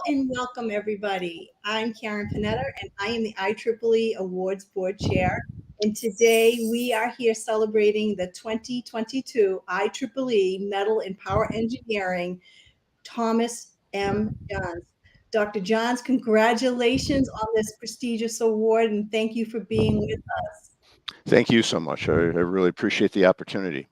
and welcome everybody. I'm Karen Panetta and I am the IEEE Awards Board Chair. And today we are here celebrating the 2022 IEEE Medal in Power Engineering, Thomas M. Jahns. Dr. Jahns, congratulations on this prestigious award and thank you for being with us. Thank you so much. I really appreciate the opportunity.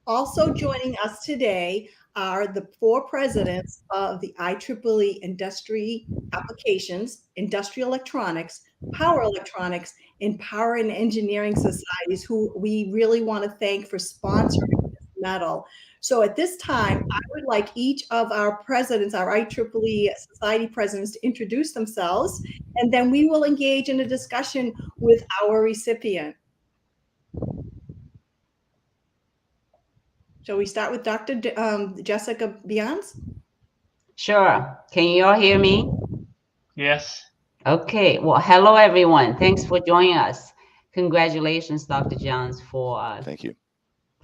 Also joining us today are the 4 presidents of the IEEE Industry Applications, Industrial Electronics, Power Electronics, and Power and Engineering Societies, who we really want to thank for sponsoring this medal. So at this time, I would like each of our presidents, our IEEE Society presidents, to introduce themselves, and then we will engage in a discussion with our recipient. Shall we start with Dr. Jessica Jahns? Sure. Can you all hear me? Yes. Okay. Well, hello, everyone. Thanks for joining us. Congratulations, Dr. Jahns, Thank you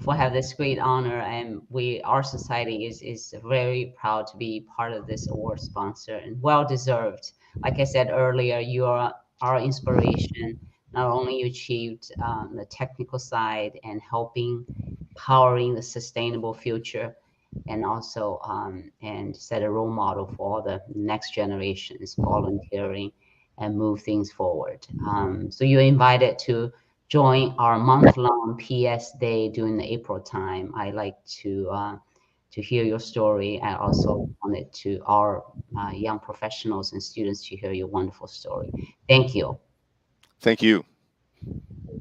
for having this great honor. And our society is very proud to be part of this award sponsor and well-deserved. Like I said earlier, you are our inspiration. Not only you achieved the technical side and powering the sustainable future, and also and set a role model for all the next generations volunteering and move things forward. So you're invited to join our month-long PS Day during the April time. I like to hear your story. I also wanted to our young professionals and students to hear your wonderful story. Thank you. Thank you.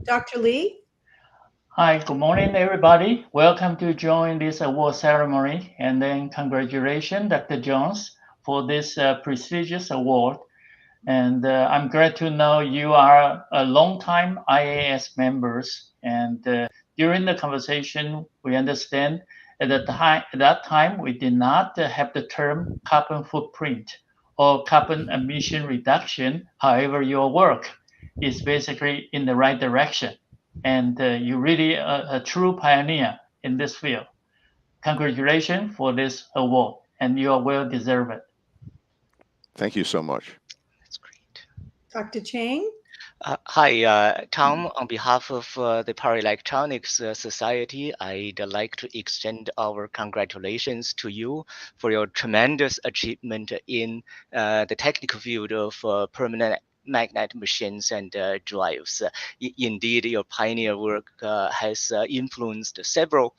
Dr. Lee? Hi, good morning, everybody. Welcome to join this award ceremony. And then congratulations, Dr. Jahns, for this prestigious award. And I'm glad to know you are a long-time IAS members. And during the conversation, we understand at that time, we did not have the term carbon footprint or carbon emission reduction. However, your work is basically in the right direction. And you're really a true pioneer in this field. Congratulations for this award, and you are well deserved. Thank you so much. That's great. Dr. Chang? Hi, Tom. On behalf of the Power Electronics Society, I'd like to extend our congratulations to you for your tremendous achievement in the technical field of permanent magnet machines and drives. Indeed, your pioneer work has influenced several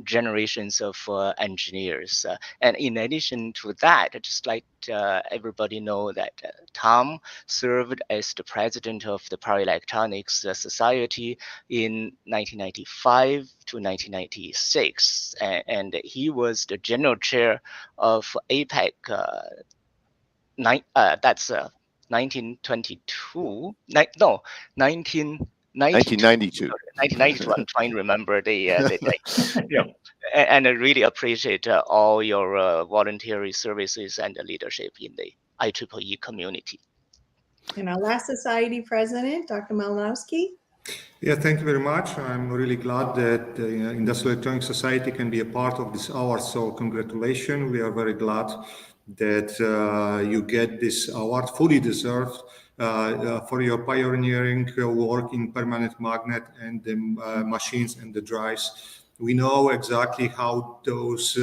generations of engineers. And in addition to that, I'd just like everybody know that Tom served as the president of the Power Electronics Society in 1995 to 1996. And he was the general chair of APEC, that's 1992. 1992. 1992. I'm trying to remember the date. Yeah. And I really appreciate all your voluntary services and leadership in the IEEE community. And our last society president, Dr. Malinowski. Yeah, thank you very much. I'm really glad that the Industrial Electronics Society can be a part of this award. So congratulations. We are very glad that you get this award, fully deserved, for your pioneering work in permanent magnet and the machines and the drives. We know exactly how those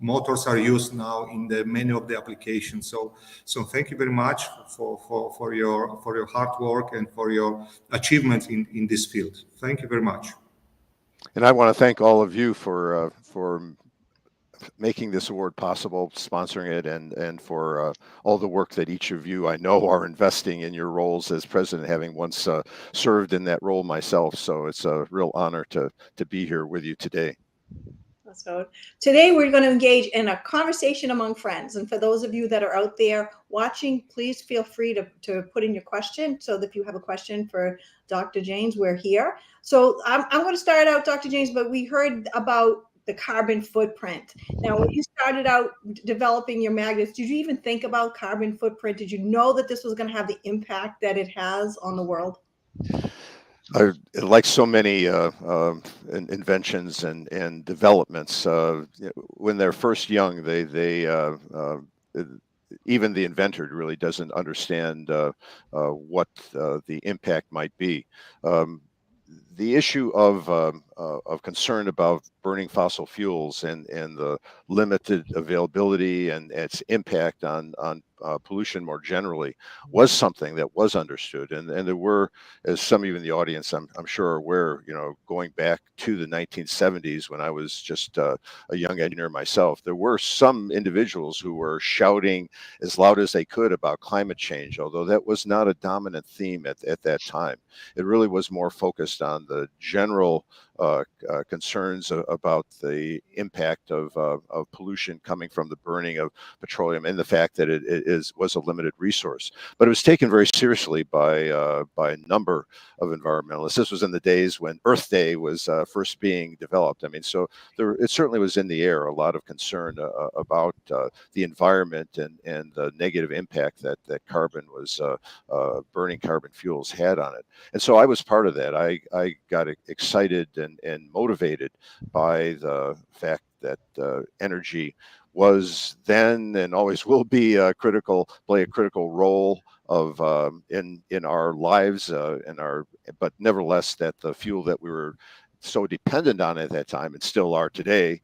motors are used now in many of the applications. So thank you very much for your hard work and for your achievements in this field. Thank you very much. And I want to thank all of you for making this award possible, sponsoring it, and for all the work that each of you I know are investing in your roles as president, having once served in that role myself. So it's a real honor to be here with you today. So today we're going to engage in a conversation among friends. And for those of you that are out there watching, please feel free to put in your question. So that if you have a question for Dr. Jahns, we're here. So I'm going to start out, Dr. Jahns, but we heard about the carbon footprint. Now, when you started out developing your magnets, did you even think about carbon footprint? Did you know that this was going to have the impact that it has on the world? Like so many inventions and developments, when they're first young, even the inventor really doesn't understand what the impact might be. The issue of concern about burning fossil fuels and the limited availability and its impact on pollution more generally was something that was understood, and there were, as some of you in the audience I'm sure are aware, going back to the 1970s when I was just a young engineer myself, there were some individuals who were shouting as loud as they could about climate change, although that was not a dominant theme at that time. It really was more focused on the general concerns about the impact of pollution coming from the burning of petroleum and the fact that it was a limited resource. But it was taken very seriously by a number of environmentalists. This was in the days when Earth Day was first being developed. I mean, so it certainly was in the air, a lot of concern about the environment and the negative impact that carbon was burning carbon fuels had on it. And so I was part of that. I got excited and motivated by the fact that energy was then and always will be play a critical role of in our lives, but nevertheless that the fuel that we were so dependent on at that time and still are today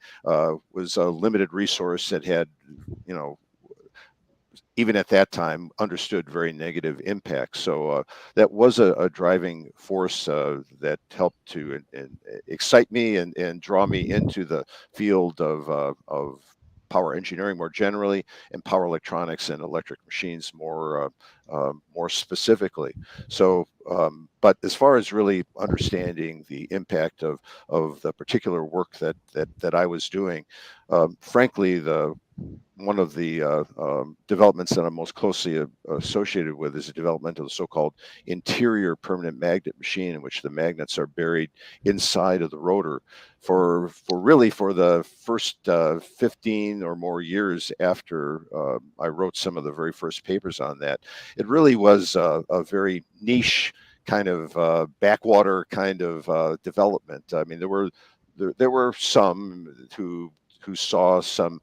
was a limited resource that had, even at that time, understood very negative impacts. So that was a driving force that helped to excite me and draw me into the field of power engineering more generally, and power electronics and electric machines more specifically. So, but as far as really understanding the impact of the particular work that I was doing, frankly, one of the developments that I'm most closely associated with is the development of the so-called interior permanent magnet machine, in which the magnets are buried inside of the rotor for the first 15 or more years after I wrote some of the very first papers on that. It really was a very niche kind of backwater kind of development. I mean, there were some who saw some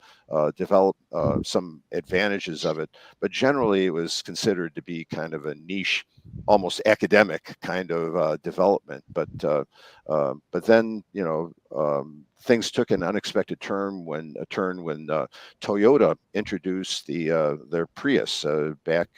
some advantages of it, but generally it was considered to be kind of a niche, almost academic kind of development. But then things took an unexpected turn when Toyota introduced their Prius back.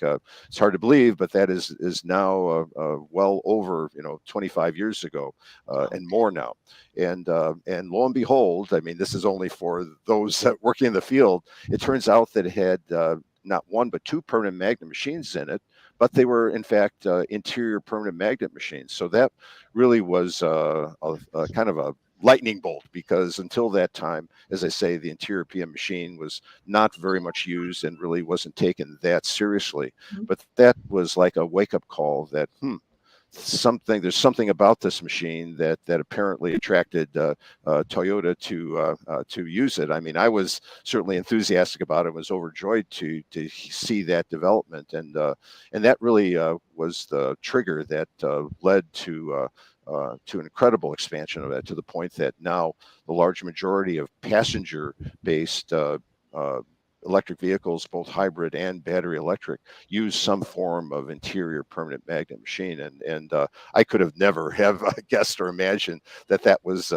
It's hard to believe, but that is now well over 25 years ago and more now. And lo and behold, I mean, this is only for those that working in the field. It turns out that it had not one but two permanent magnet machines in it, but they were in fact interior permanent magnet machines. So that really was a kind of a lightning bolt, because until that time, as I say, the interior PM machine was not very much used and really wasn't taken that seriously. But that was like a wake-up call that there's something about this machine that apparently attracted Toyota to use it. I mean, I was certainly enthusiastic about it, was overjoyed to see that development, and that really was the trigger that led to an incredible expansion of it, to the point that now the large majority of passenger-based electric vehicles, both hybrid and battery electric, use some form of interior permanent magnet machine. And I could have never have guessed or imagined that was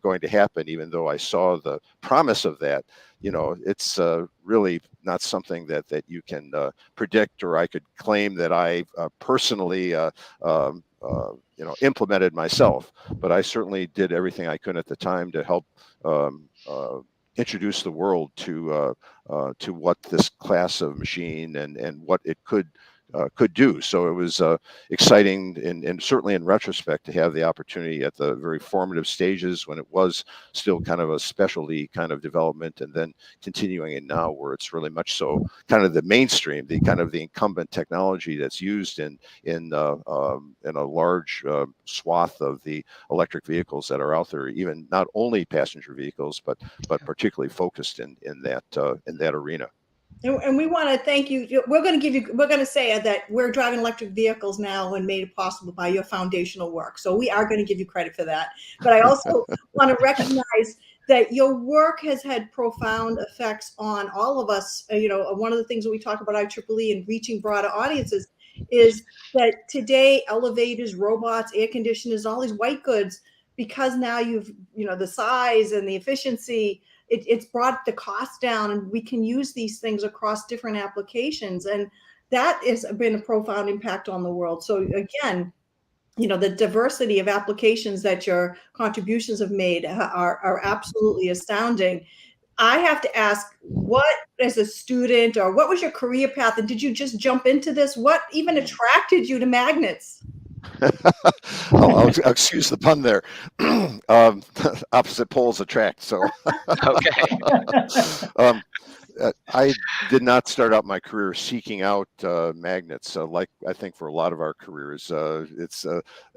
going to happen, even though I saw the promise of that. It's really not something that you can predict, or I could claim that I personally implemented myself, but I certainly did everything I could at the time to help introduce the world to what this class of machine and what it could do. So it was exciting, and certainly in retrospect, to have the opportunity at the very formative stages when it was still kind of a specialty kind of development, and then continuing it now where it's really much so kind of the mainstream, the kind of the incumbent technology that's used in a large swath of the electric vehicles that are out there, even not only passenger vehicles, but particularly focused in that arena. And we want to thank you. We're going to say that we're driving electric vehicles now and made it possible by your foundational work. So we are going to give you credit for that. But I also want to recognize that your work has had profound effects on all of us. One of the things that we talk about IEEE and reaching broader audiences is that today elevators, robots, air conditioners, all these white goods, because now the size and the efficiency, it's brought the cost down, and we can use these things across different applications. And that has been a profound impact on the world. So again, the diversity of applications that your contributions have made are absolutely astounding. I have to ask, what, as a student, or what was your career path? And did you just jump into this? What even attracted you to magnets? I'll excuse the pun there. Opposite poles attract. So, Okay. I did not start out my career seeking out magnets. Like I think for a lot of our careers, it's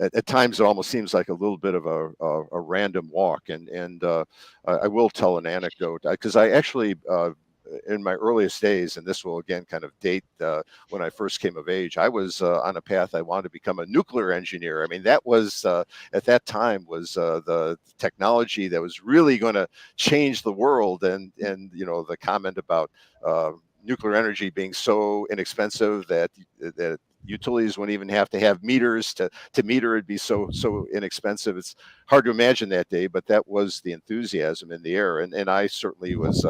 at times it almost seems like a little bit of a random walk. And I will tell an anecdote because I actually. In my earliest days, and this will again kind of date when I first came of age, I was on a path. I wanted to become a nuclear engineer. I mean, that was at that time was the technology that was really going to change the world. And the comment about nuclear energy being so inexpensive that utilities wouldn't even have to have meters to meter. It'd be so inexpensive. It's hard to imagine that day, but that was the enthusiasm in the air. And I certainly was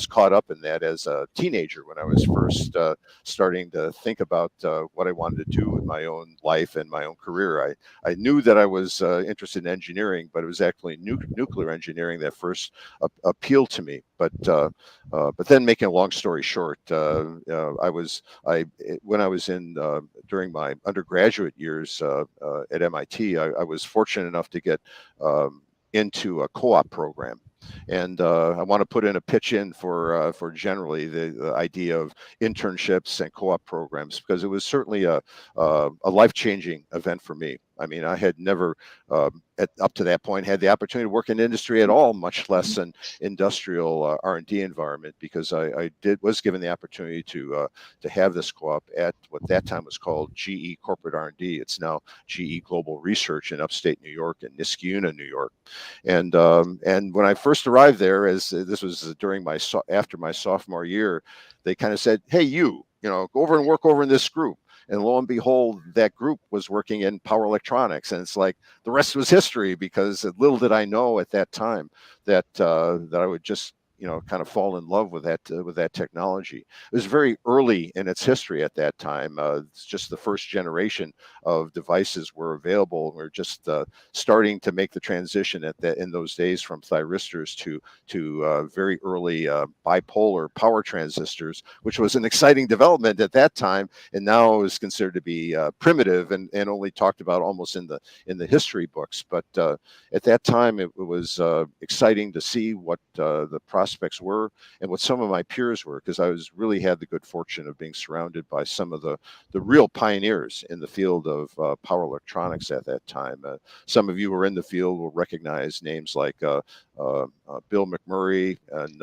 caught up in that as a teenager when I was first starting to think about what I wanted to do with my own life and my own career. I knew that I was interested in engineering, but it was actually nuclear engineering that first appealed to me. But then, making a long story short, when I was during my undergraduate years at MIT, I was fortunate enough to get into a co-op program. And I want to put in a pitch in for generally the idea of internships and co-op programs, because it was certainly a life-changing event for me. I mean, I had never, up to that point, had the opportunity to work in industry at all, much less an industrial R&D environment, because I was given the opportunity to have this co-op at what that time was called GE Corporate R&D. It's now GE Global Research in upstate New York, in Niskayuna, New York. And when I first arrived there, as this was after my sophomore year, they kind of said, "Hey, go over and work over in this group." And lo and behold, that group was working in power electronics, and it's like the rest was history, because little did I know at that time that I would just kind of fall in love with that technology. It was very early in its history at that time. It's just the first generation of devices were available. We're just starting to make the transition in those days from thyristors to very early bipolar power transistors, which was an exciting development at that time, and now is considered to be primitive and only talked about almost in the history books. But at that time, it was exciting to see what the prospects were and what some of my peers were, because I really had the good fortune of being surrounded by some of the real pioneers in the field of power electronics at that time. Some of you who are in the field will recognize names like Bill McMurray and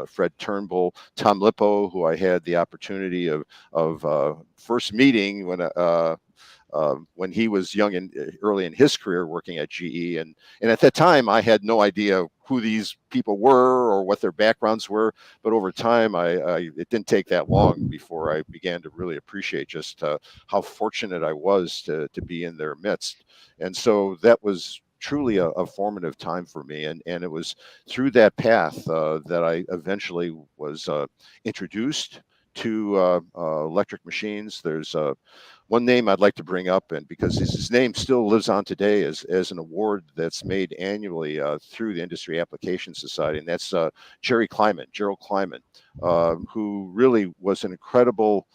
Fred Turnbull, Tom Lippo, who I had the opportunity of first meeting when he was young and early in his career working at GE. And at that time, I had no idea who these people were or what their backgrounds were. But over time, it didn't take that long before I began to really appreciate just how fortunate I was to be in their midst. And so that was truly a formative time for me. And it was through that path that I eventually was introduced to electric machines. There's one name I'd like to bring up, and because his name still lives on today as an award that's made annually through the Industry Application Society, and that's Gerald Kleiman, who really was an incredible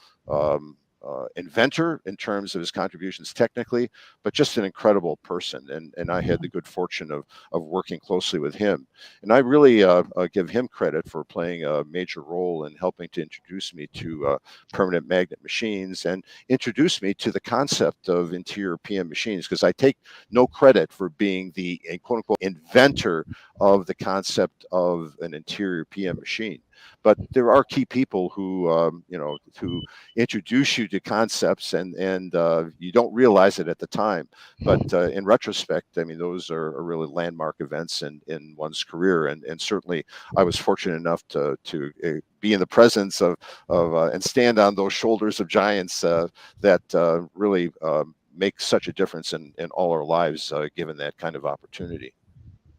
inventor in terms of his contributions technically, but just an incredible person. And I had the good fortune of working closely with him. And I really give him credit for playing a major role in helping to introduce me to permanent magnet machines and introduce me to the concept of interior PM machines, because I take no credit for being the quote unquote inventor of the concept of an interior PM machine. but there are key people who, who introduce you to concepts, and you don't realize it at the time. But in retrospect, I mean, those are really landmark events in one's career. And certainly I was fortunate enough to be in the presence of and stand on those shoulders of giants that really make such a difference in all our lives, given that kind of opportunity.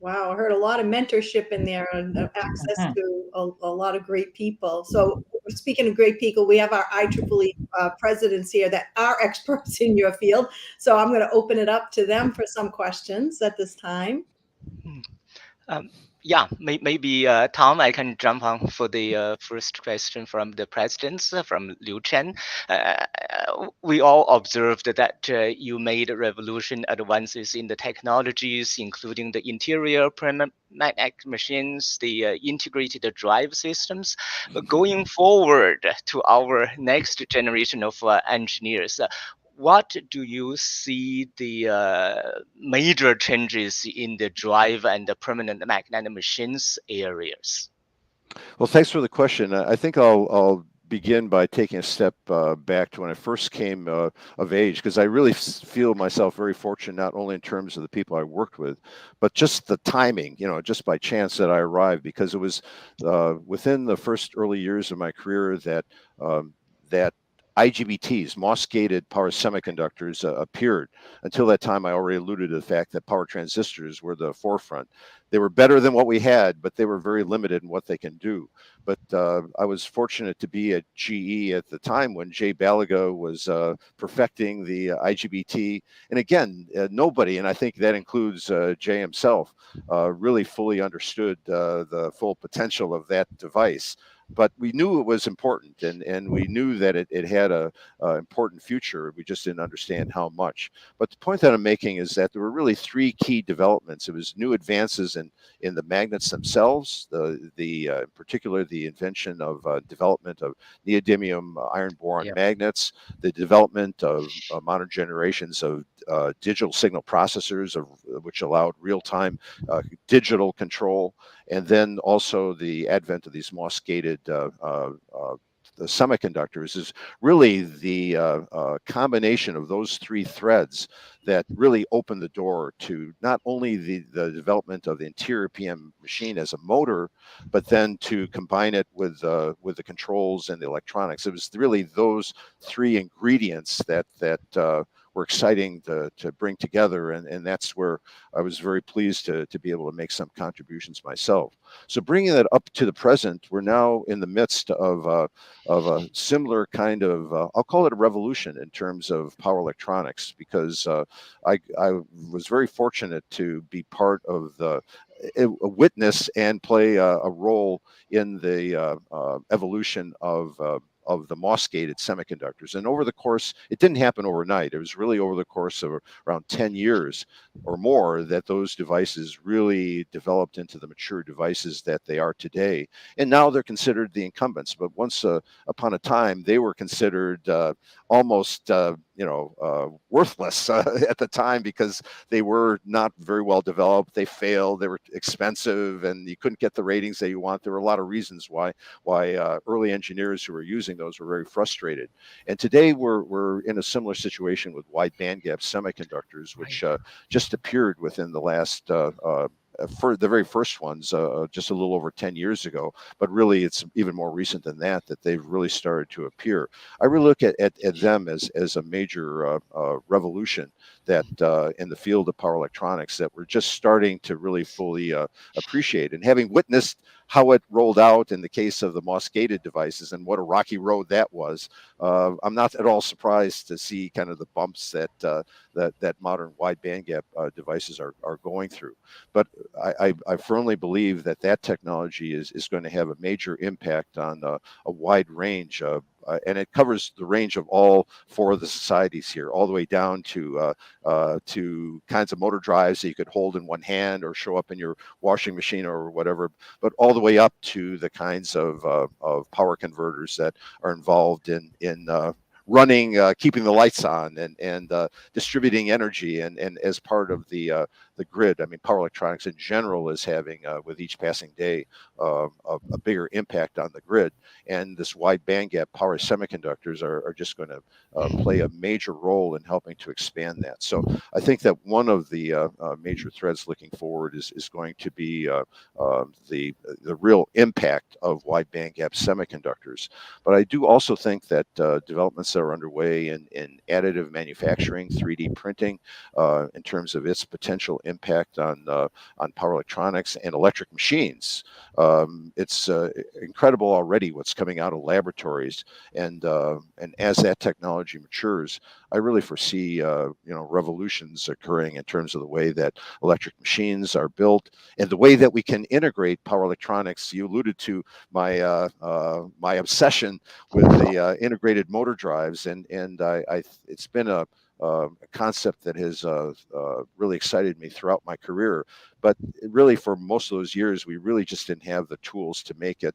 Wow, I heard a lot of mentorship in there and access to a lot of great people. So speaking of great people, we have our IEEE presidents here that are experts in your field. So I'm going to open it up to them for some questions at this time. Yeah, maybe Tom, I can jump on for the first question from the presidents, from Liu Chen. We all observed that you made revolution advances in the technologies, including the interior magnetic machines, the integrated drive systems. Going forward to our next generation of engineers, what do you see the major changes in the drive and the permanent magnetic machines areas? Well, thanks for the question. I think I'll begin by taking a step back to when I first came of age, because I really feel myself very fortunate, not only in terms of the people I worked with, but just the timing, just by chance that I arrived, because it was within the first early years of my career that that IGBTs, MOS-gated power semiconductors, appeared. Until that time, I already alluded to the fact that power transistors were the forefront. They were better than what we had, but they were very limited in what they can do. But I was fortunate to be at GE at the time when Jay Balaga was perfecting the IGBT. And again, nobody, and I think that includes Jay himself, really fully understood the full potential of that device. But we knew it was important, and we knew that it had a important future. We just didn't understand how much. But the point that I'm making is that there were really three key developments. It was new advances in the magnets themselves, in particular the invention of development of neodymium iron boron magnets, the development of modern generations of digital signal processors, which allowed real-time digital control, and then also the advent of these MOS-gated the semiconductors. Is really the combination of those three threads that really opened the door to not only the development of the interior PM machine as a motor, but then to combine it with the controls and the electronics. It was really those three ingredients that were exciting to bring together, and that's where I was very pleased to be able to make some contributions myself. So bringing that up to the present, we're now in the midst of a similar kind of, I'll call it a revolution in terms of power electronics, because I was very fortunate to be part of a witness and play a role in the evolution of the MOS-gated semiconductors. And over the course, it didn't happen overnight. It was really over the course of around 10 years or more that those devices really developed into the mature devices that they are today. And now they're considered the incumbents. But once upon a time, they were considered almost worthless at the time, because they were not very well developed. They failed. They were expensive, and you couldn't get the ratings that you want. There were a lot of reasons why early engineers who were using those were very frustrated. And today we're in a similar situation with wide bandgap semiconductors, which just appeared within the last for the very first ones just a little over 10 years ago, but really it's even more recent than that they've really started to appear. I really look at them as a major revolution that in the field of power electronics that we're just starting to really fully appreciate. And having witnessed how it rolled out in the case of the MOS-gated devices and what a rocky road that was, I'm not at all surprised to see kind of the bumps that modern wide bandgap devices are going through. But I firmly believe that technology is going to have a major impact on a wide range of, and it covers the range of all four of the societies here, all the way down to kinds of motor drives that you could hold in one hand or show up in your washing machine or whatever, but all the way up to the kinds of power converters that are involved in running, keeping the lights on, and distributing energy, and as part of the grid. I mean, power electronics in general is having, with each passing day, a bigger impact on the grid. And this wide bandgap power semiconductors are just going to play a major role in helping to expand that. So I think that one of the major threads looking forward is going to be the real impact of wide bandgap semiconductors. But I do also think that developments that are underway in additive manufacturing, 3D printing, in terms of its potential impact on power electronics and electric machines. It's incredible already what's coming out of laboratories, and as that technology matures, I really foresee revolutions occurring in terms of the way that electric machines are built and the way that we can integrate power electronics. You alluded to my my obsession with the integrated motor drives, and it's been a concept that has really excited me throughout my career. But really, for most of those years, we really just didn't have the tools to make it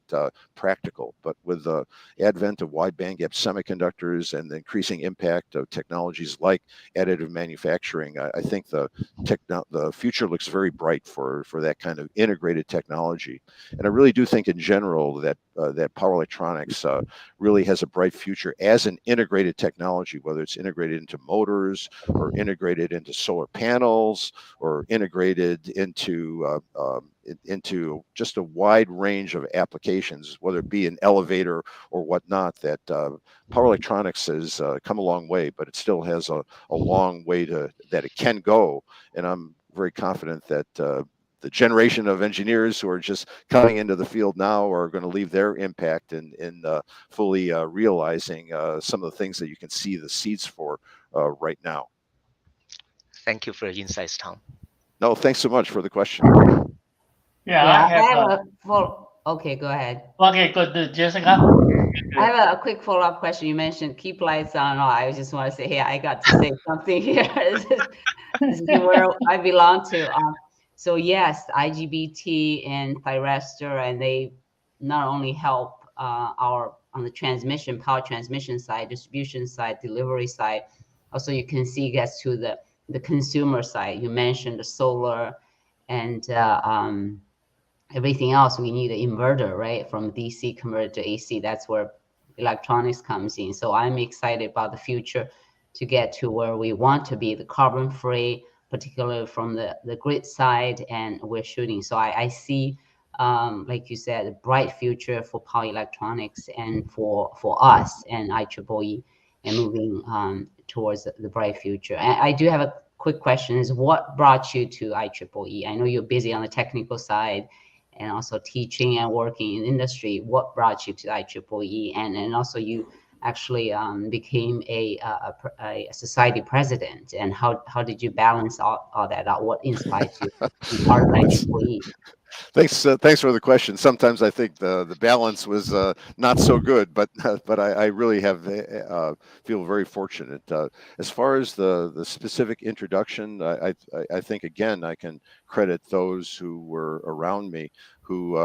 practical. But with the advent of wide bandgap semiconductors and the increasing impact of technologies like additive manufacturing, I think the future looks very bright for that kind of integrated technology. And I really do think, in general, that that power electronics really has a bright future as an integrated technology, whether it's integrated into motors or integrated into solar panels or integrated into just a wide range of applications, whether it be an elevator or whatnot. That power electronics has come a long way, but it still has a long way that it can go. And I'm very confident that the generation of engineers who are just coming into the field now are going to leave their impact in fully realizing some of the things that you can see the seeds for right now. Thank you for your insights, Tom. No, thanks so much for the question. Yeah, I have okay, go ahead. Okay, good, Jessica. I have a quick follow-up question. You mentioned keep lights on. I just want to say, hey, I got to say something here. This is where I belong to. So yes, IGBT and thyristor, and they not only help our on the power transmission side, distribution side, delivery side. Also, you can see it gets to the consumer side. You mentioned the solar and everything else. We need an inverter, right? From DC converted to AC. That's where electronics comes in. So I'm excited about the future to get to where we want to be, the carbon free, particularly from the grid side, and we're shooting. So I see, like you said, a bright future for power electronics and for us and IEEE, and moving towards the bright future. And I do have a quick question: is what brought you to IEEE? I know you're busy on the technical side and also teaching and working in industry. What brought you to IEEE? And also you actually became a society president, and how did you balance all that out? What inspired you to be part of IEEE? Thanks for the question. Sometimes I think the balance was not so good, but I really have feel very fortunate. As far as the specific introduction, I think, again, I can credit those who were around me, who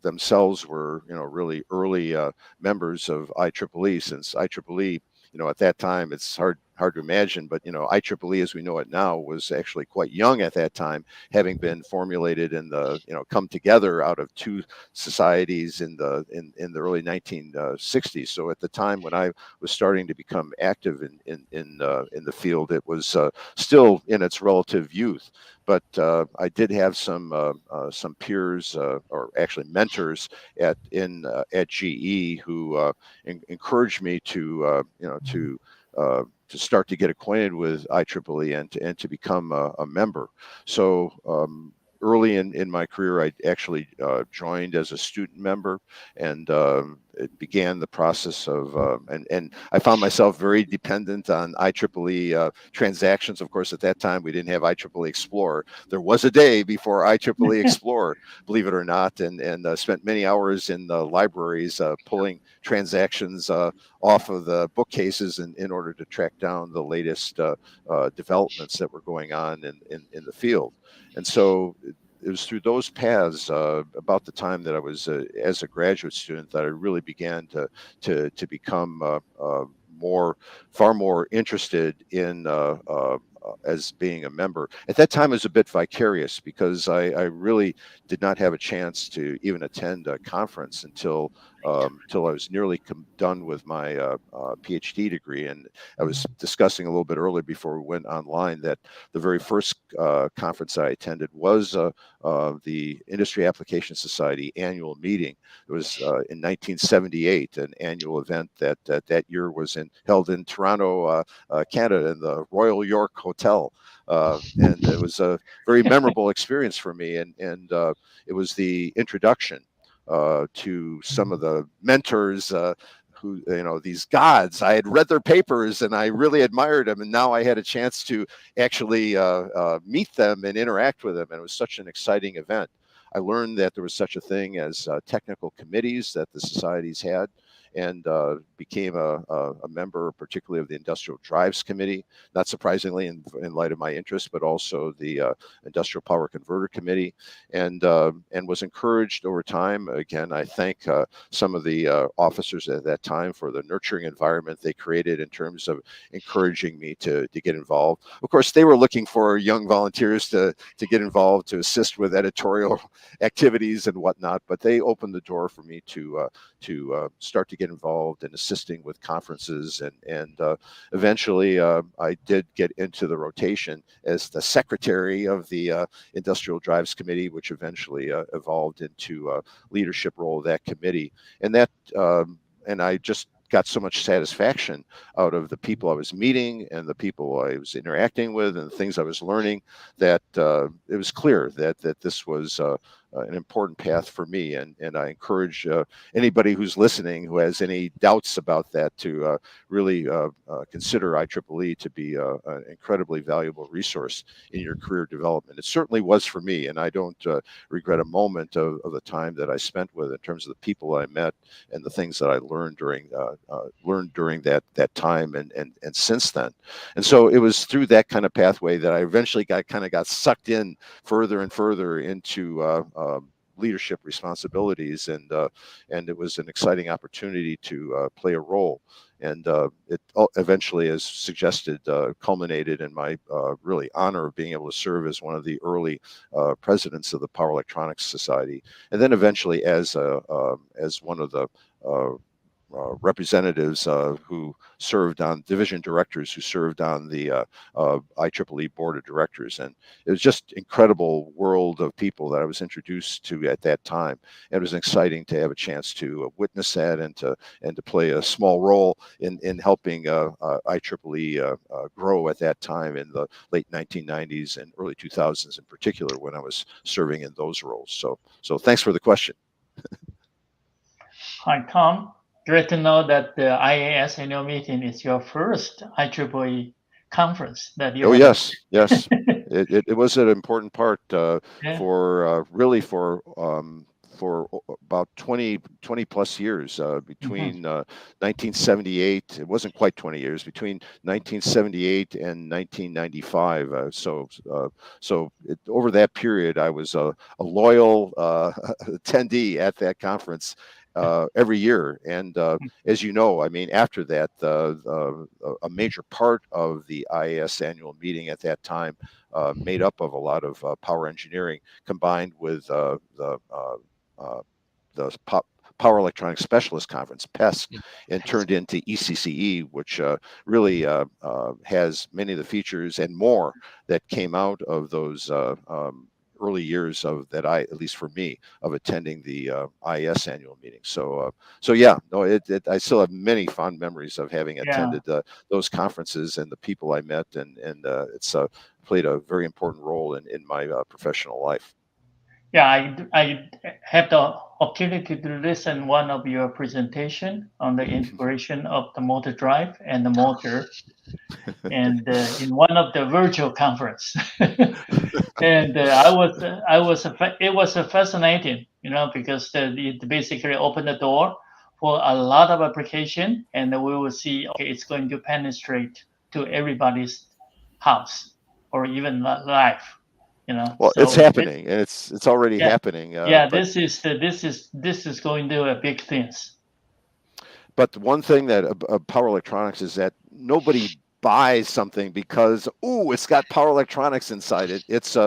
themselves were really early members of IEEE. Since IEEE, at that time, it's hard to imagine, but IEEE as we know it now was actually quite young at that time, having been formulated in the come together out of two societies in the early 1960s. So at the time when I was starting to become active in the field, it was still in its relative youth. But I did have some peers, or actually mentors at GE, who encouraged me to start to get acquainted with IEEE and to become a member. So early in my career, I actually joined as a student member, and it began the process of, and I found myself very dependent on IEEE transactions. Of course, at that time, we didn't have IEEE Explorer. There was a day before IEEE Explorer, believe it or not, and spent many hours in the libraries pulling transactions off of the bookcases in order to track down the latest developments that were going on in the field. And so it was through those paths, about the time that I was as a graduate student, that I really began to become far more interested in as being a member. At that time, I was a bit vicarious because I really did not have a chance to even attend a conference until I was nearly done with my PhD degree. And I was discussing a little bit earlier before we went online that the very first conference I attended was the Industry Application Society annual meeting. It was in 1978, an annual event that year was held in Toronto, Canada, in the Royal York Hotel. And it was a very memorable experience for me. And it was the introduction to some of the mentors who, these gods. I had read their papers and I really admired them. And now I had a chance to actually meet them and interact with them. And it was such an exciting event. I learned that there was such a thing as technical committees that the societies had, and became a member, particularly of the Industrial Drives Committee, not surprisingly in light of my interest, but also the Industrial Power Converter Committee, and was encouraged over time. Again, I thank some of the officers at that time for the nurturing environment they created in terms of encouraging me to get involved. Of course, they were looking for young volunteers to get involved, to assist with editorial activities and whatnot, but they opened the door for me to start to get involved in assisting with conferences, and eventually I did get into the rotation as the secretary of the Industrial Drives Committee, which eventually evolved into a leadership role of that committee. And and I just got so much satisfaction out of the people I was meeting and the people I was interacting with and the things I was learning, that it was clear that this was an important path for me. And I encourage anybody who's listening who has any doubts about that to really consider IEEE to be an incredibly valuable resource in your career development. It certainly was for me, and I don't regret a moment of the time that I spent with it in terms of the people I met and the things that I learned during that time and since then. And so it was through that kind of pathway that I eventually got sucked in further and further into leadership responsibilities, and it was an exciting opportunity to play a role. And it eventually, as suggested, culminated in my really honor of being able to serve as one of the early presidents of the Power Electronics Society, and then eventually as one of the representatives who served on division directors who served on the IEEE board of directors. And it was just incredible world of people that I was introduced to at that time. And it was exciting to have a chance to witness that and to play a small role in helping IEEE grow at that time in the late 1990s and early 2000s in particular, when I was serving in those roles. So thanks for the question. Hi, Tom. Great to know that the IAS annual meeting is your first IEEE conference that you. Oh, yes. It was an important part for about 20 plus years between 1978. It wasn't quite 20 years between 1978 and 1995. Over that period, I was a loyal attendee at that conference every year. And as you know, I mean, after that, a major part of the IAS annual meeting at that time made up of a lot of power engineering combined with the Power Electronics Specialist Conference, PESC, and turned into ECCE, which really has many of the features and more that came out of those early years of that, at least for me, of attending the IS annual meeting. So yeah, no, I still have many fond memories of having attended those conferences and the people I met, and it's played a very important role in my professional life. Yeah, I had the opportunity to listen one of your presentation on the integration of the motor drive and the motor, and in one of the virtual conference, and it was fascinating, because it basically opened the door for a lot of application, and we will see, okay, it's going to penetrate to everybody's house or even life. Well, so it's happening, and it's already happening. This is going to be a big thing. But the one thing that power electronics is that nobody buys something because, ooh, it's got power electronics inside it. It's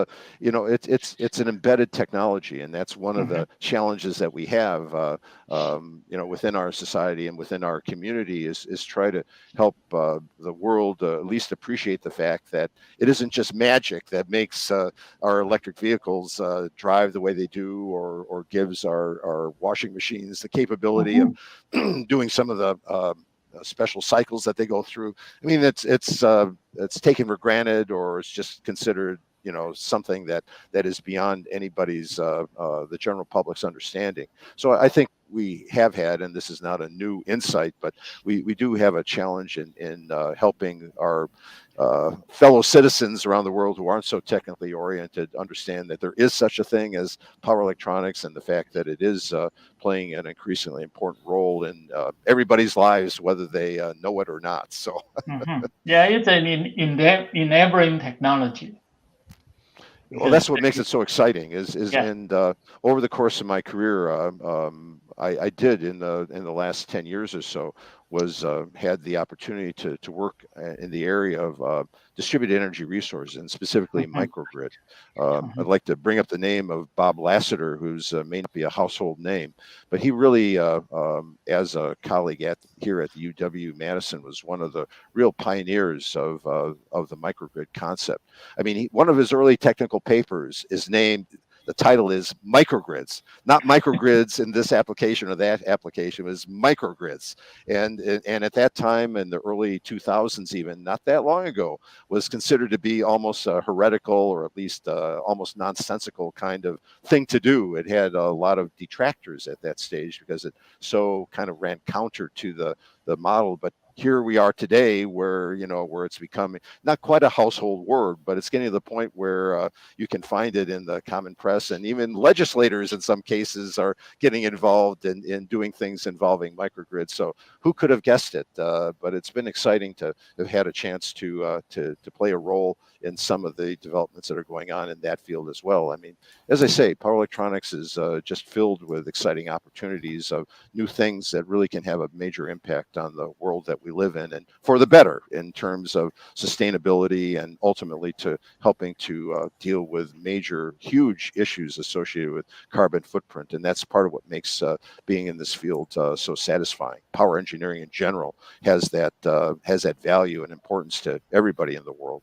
it's an embedded technology, and that's one of the challenges that we have within our society and within our community is try to help the world at least appreciate the fact that it isn't just magic that makes our electric vehicles drive the way they do, or gives our washing machines the capability of doing some of the special cycles that they go through. I mean, it's taken for granted, or it's just considered something that is beyond anybody's the general public's understanding. So I think we have had, and this is not a new insight, but we do have a challenge in helping our fellow citizens around the world who aren't so technically oriented understand that there is such a thing as power electronics, and the fact that it is playing an increasingly important role in everybody's lives, whether they know it or not. So yeah, it's an enabling technology. Well, that's what makes it so exciting. Yeah. And over the course of my career, I did in the last 10 years or so had the opportunity to work in the area of distributed energy resources, and specifically microgrid. I'd like to bring up the name of Bob Lassiter, who's may not be a household name, but he really, as a colleague here at the UW-Madison, was one of the real pioneers of the microgrid concept. I mean, one of his early technical papers is named. The title is Microgrids, not microgrids in this application or that application. It was microgrids, and at that time, in the early 2000s, even not that long ago, was considered to be almost a heretical, or at least almost nonsensical kind of thing to do. It had a lot of detractors at that stage because it so kind of ran counter to the model. But here we are today, where it's becoming not quite a household word, but it's getting to the point where you can find it in the common press, and even legislators in some cases are getting involved in doing things involving microgrids. So who could have guessed it? But it's been exciting to have had a chance to play a role in some of the developments that are going on in that field as well. I mean, as I say, power electronics is just filled with exciting opportunities of new things that really can have a major impact on the world that we live in, and for the better in terms of sustainability, and ultimately to helping to deal with major, huge issues associated with carbon footprint. And that's part of what makes being in this field so satisfying. Power engineering in general has that value and importance to everybody in the world.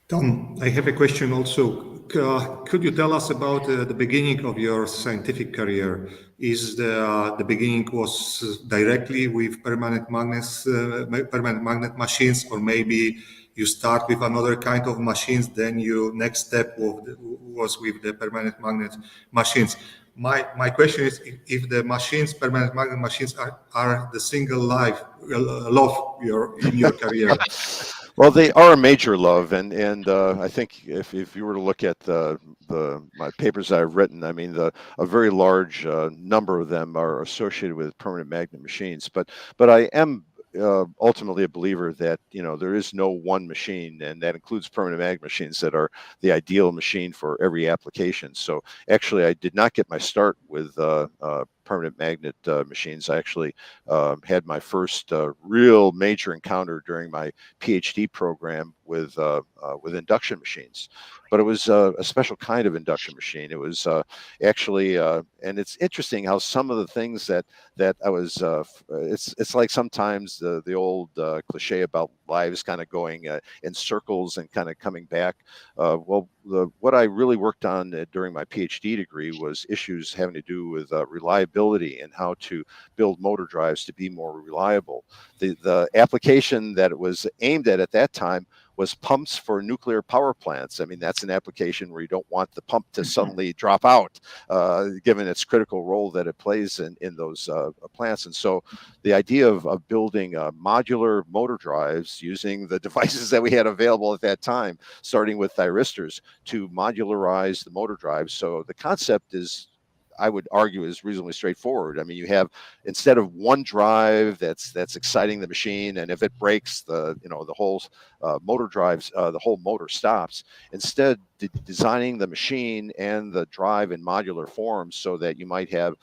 Tom, I have a question also. Could you tell us about the beginning of your scientific career? Is the beginning was directly with permanent magnet machines, or maybe you start with another kind of machines, then your next step was with the permanent magnet machines? My question is, if the permanent magnet machines are the single love in your career. Well, they are a major love, and I think if you were to look at my papers that I've written, I mean, a very large number of them are associated with permanent magnet machines. But I am ultimately a believer that there is no one machine, and that includes permanent magnet machines that are the ideal machine for every application. So actually, I did not get my start with permanent magnet machines. I actually had my first real major encounter during my PhD program with induction machines, but it was a special kind of induction machine. It was actually, and it's interesting how some of the things that I was, it's like sometimes the old cliche about lives kind of going in circles and kind of coming back. What I really worked on during my PhD degree was issues having to do with reliability and how to build motor drives to be more reliable. The application that it was aimed at that time was pumps for nuclear power plants. I mean, that's an application where you don't want the pump to suddenly drop out, given its critical role that it plays in those plants. And so the idea of building modular motor drives using the devices that we had available at that time, starting with thyristors, to modularize the motor drives. So the concept is, I would argue, is reasonably straightforward. I mean, you have, instead of one drive that's exciting the machine, and if it breaks, the whole motor drives, the whole motor stops. Instead, designing the machine and the drive in modular form so that you might have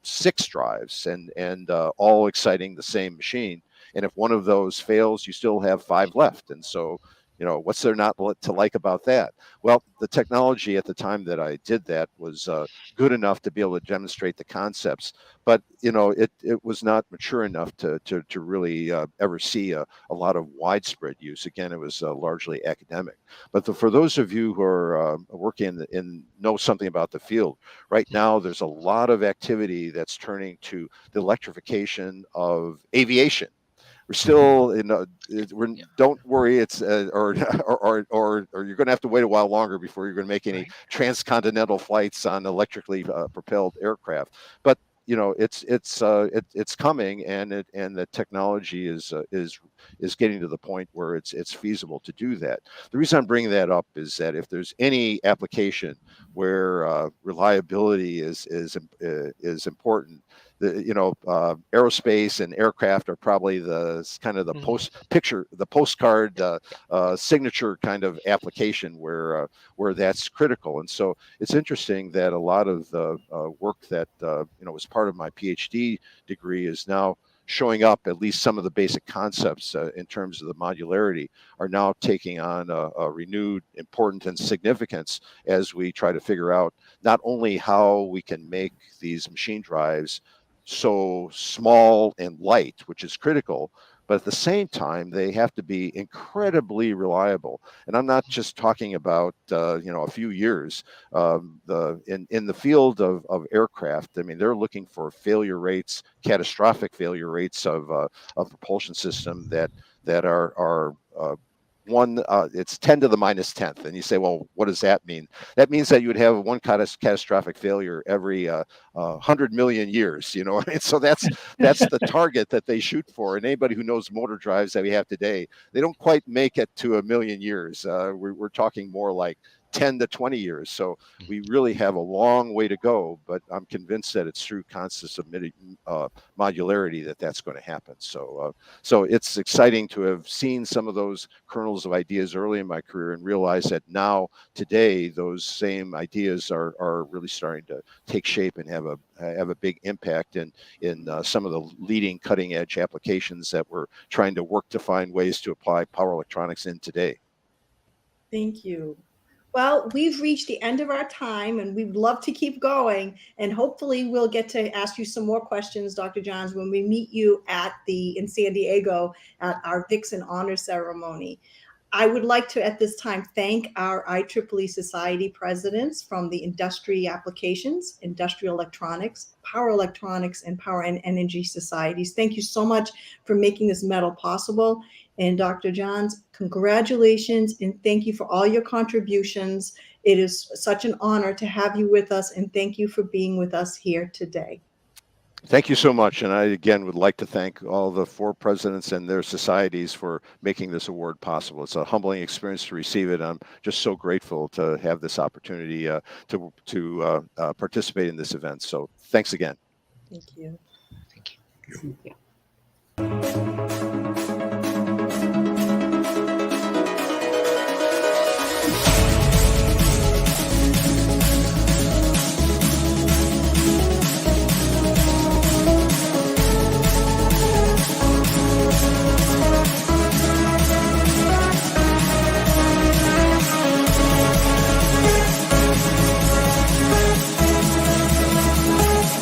6 drives and all exciting the same machine. And if one of those fails, you still have 5 left. And so, what's there not to like about that? Well, the technology at the time that I did that was good enough to be able to demonstrate the concepts, but it was not mature enough to really ever see a lot of widespread use. Again, it was largely academic. But for those of you who are working in know something about the field, right now there's a lot of activity that's turning to the electrification of aviation. We're still don't worry, it's or you're going to have to wait a while longer before you're going to make any transcontinental flights on electrically propelled aircraft. But it's coming, and the technology is getting to the point where it's feasible to do that. The reason I'm bringing that up is that if there's any application where reliability is important, aerospace and aircraft are probably the kind of the postcard signature kind of application where that's critical. And so it's interesting that a lot of the work that was part of my PhD degree is now showing up. At least some of the basic concepts in terms of the modularity are now taking on a renewed importance and significance as we try to figure out not only how we can make these machine drives so small and light, which is critical, but at the same time, they have to be incredibly reliable. And I'm not just talking about a few years. In the field of aircraft, I mean, they're looking for failure rates, catastrophic failure rates of propulsion system that are it's 10 to the minus 10th. And you say, well, what does that mean? That means that you would have one catastrophic failure every 100 million years, So that's the target that they shoot for. And anybody who knows motor drives that we have today, they don't quite make it to 1 million years. We're talking more like 10 to 20 years. So we really have a long way to go, but I'm convinced that it's through constant modularity that's going to happen. So it's exciting to have seen some of those kernels of ideas early in my career and realize that now today those same ideas are really starting to take shape and have a big impact in some of the leading cutting edge applications that we're trying to work to find ways to apply power electronics in today. Thank you. Well, we've reached the end of our time, and we'd love to keep going. And hopefully we'll get to ask you some more questions, Dr. Jahns, when we meet you in San Diego at our Dixon Honor Ceremony. I would like to, at this time, thank our IEEE Society presidents from the Industry Applications, Industrial Electronics, Power Electronics, and Power and Energy Societies. Thank you so much for making this medal possible. And Dr. Jahns, congratulations, and thank you for all your contributions. It is such an honor to have you with us, and thank you for being with us here today. Thank you so much. And I, again, would like to thank all the 4 presidents and their societies for making this award possible. It's a humbling experience to receive it. I'm just so grateful to have this opportunity to participate in this event. So thanks again. Thank you. Thank you. Thank you.